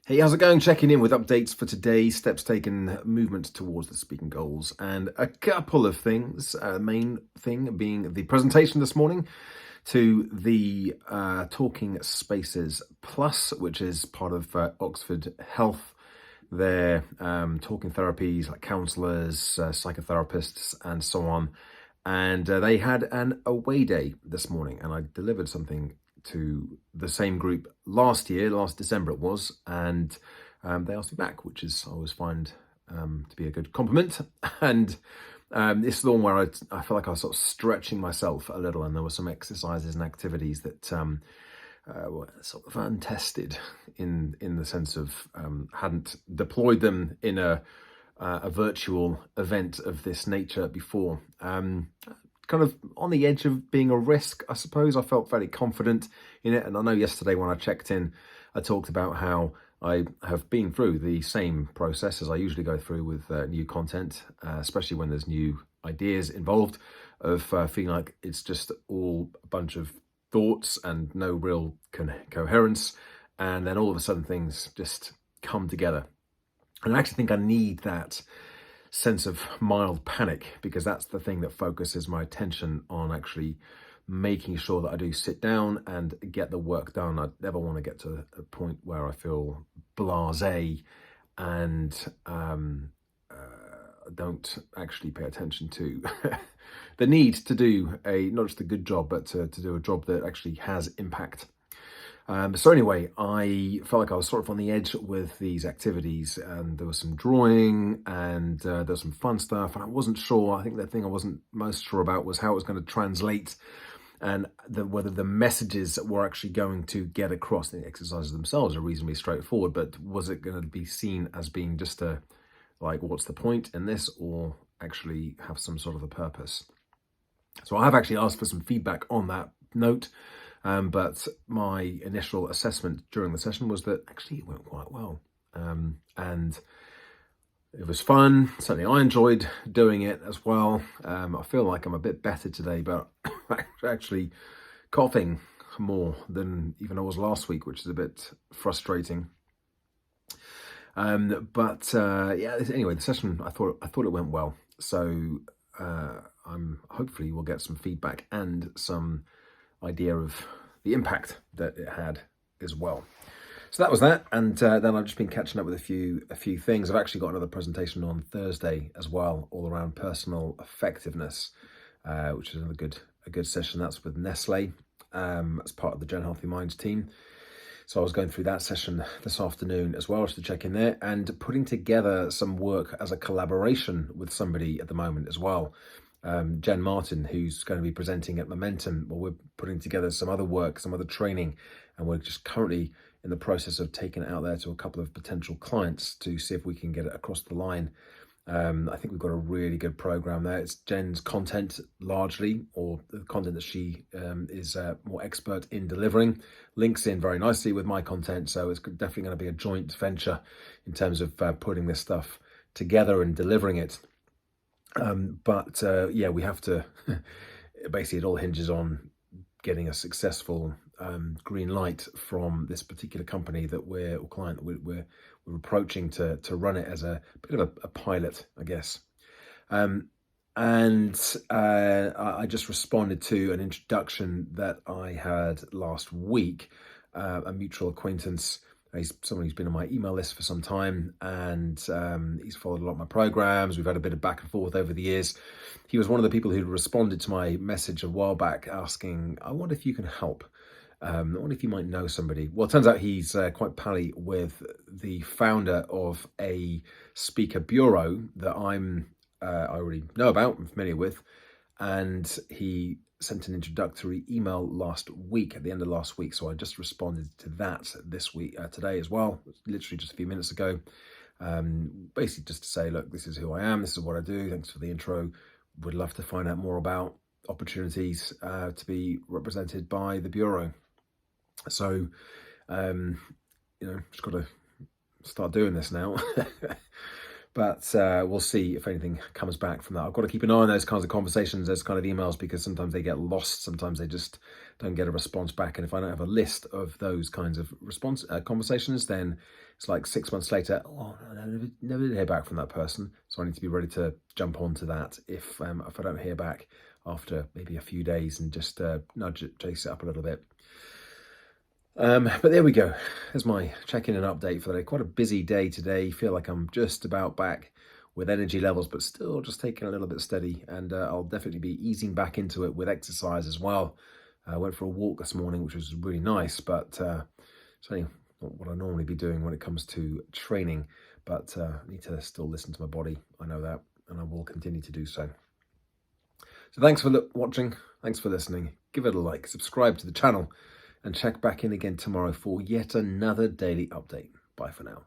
Hey, how's it going? Checking in with updates for today, steps taken, movement towards the speaking goals, and a couple of things. Main thing being the presentation this morning to the Talking Spaces Plus, which is part of Oxford Health. Their talking therapies, like counsellors, psychotherapists, and so on. And they had an away day this morning, and I delivered something to the same group last December it was, and they asked me back, which is I always find to be a good compliment. And this is the one where I feel like I was sort of stretching myself a little, and there were some exercises and activities that were sort of untested in the sense of hadn't deployed them in a virtual event of this nature before. Kind of on the edge of being a risk, I suppose. I felt fairly confident in it. And I know yesterday when I checked in, I talked about how I have been through the same process as I usually go through with new content, especially when there's new ideas involved, of feeling like it's just all a bunch of thoughts and no real coherence. And then all of a sudden things just come together. And I actually think I need that sense of mild panic, because that's the thing that focuses my attention on actually making sure that I do sit down and get the work done. I never want to get to a point where I feel blasé and don't actually pay attention to the need to do not just a good job, but to do a job that actually has impact. So anyway, I felt like I was sort of on the edge with these activities, and there was some drawing and there was some fun stuff, and I wasn't sure. I think the thing I wasn't most sure about was how it was going to translate, and whether the messages were actually going to get across. The exercises themselves are reasonably straightforward, but was it going to be seen as being just what's the point in this, or actually have some sort of a purpose? So I have actually asked for some feedback on that note. But my initial assessment during the session was that actually it went quite well. And it was fun. Certainly I enjoyed doing it as well. I feel like I'm a bit better today, but actually coughing more than even I was last week, which is a bit frustrating. Anyway, the session, I thought it went well. So I'm hopefully we'll get some feedback and some idea of the impact that it had as well. So that was that, and then I've just been catching up with a few things. I've actually got another presentation on Thursday as well, all around personal effectiveness, which is a good session. That's with Nestle as part of the Gen Healthy Minds team. So I was going through that session this afternoon as well, just to check in there, and putting together some work as a collaboration with somebody at the moment as well. Jen Martin, who's going to be presenting at Momentum. Well, we're putting together some other work, some other training, and we're just currently in the process of taking it out there to a couple of potential clients to see if we can get it across the line. I think we've got a really good program there. It's Jen's content largely, or the content that she is more expert in delivering, links in very nicely with my content. So it's definitely going to be a joint venture in terms of putting this stuff together and delivering it. We have to, basically it all hinges on getting a successful green light from this particular company or client that we're approaching to run it as a bit of a pilot, I guess. I just responded to an introduction that I had last week, a mutual acquaintance. He's someone who's been on my email list for some time, and he's followed a lot of my programs. We've had a bit of back and forth over the years. He was one of the people who responded to my message a while back asking, I wonder if you can help. I wonder if you might know somebody. Well, it turns out he's quite pally with the founder of a speaker bureau that I already know about, I'm familiar with, and he sent an introductory email last week, at the end of last week. So I just responded to that this week, today as well, literally just a few minutes ago. Basically just to say, look, this is who I am. This is what I do. Thanks for the intro. Would love to find out more about opportunities to be represented by the Bureau. So, just got to start doing this now. But we'll see if anything comes back from that. I've got to keep an eye on those kinds of conversations, those kind of emails, because sometimes they get lost. Sometimes they just don't get a response back. And if I don't have a list of those kinds of conversations, then it's like 6 months later, oh, I never did hear back from that person. So I need to be ready to jump onto that if I don't hear back after maybe a few days, and just chase it up a little bit. But there we go. There's my check-in and update for the day. Quite a busy day today. Feel like I'm just about back with energy levels, but still just taking a little bit steady. And I'll definitely be easing back into it with exercise as well. I went for a walk this morning, which was really nice, but it's only not what I normally be doing when it comes to training. But I need to still listen to my body. I know that, and I will continue to do so. So thanks for watching. Thanks for listening. Give it a like, subscribe to the channel, and check back in again tomorrow for yet another daily update. Bye for now.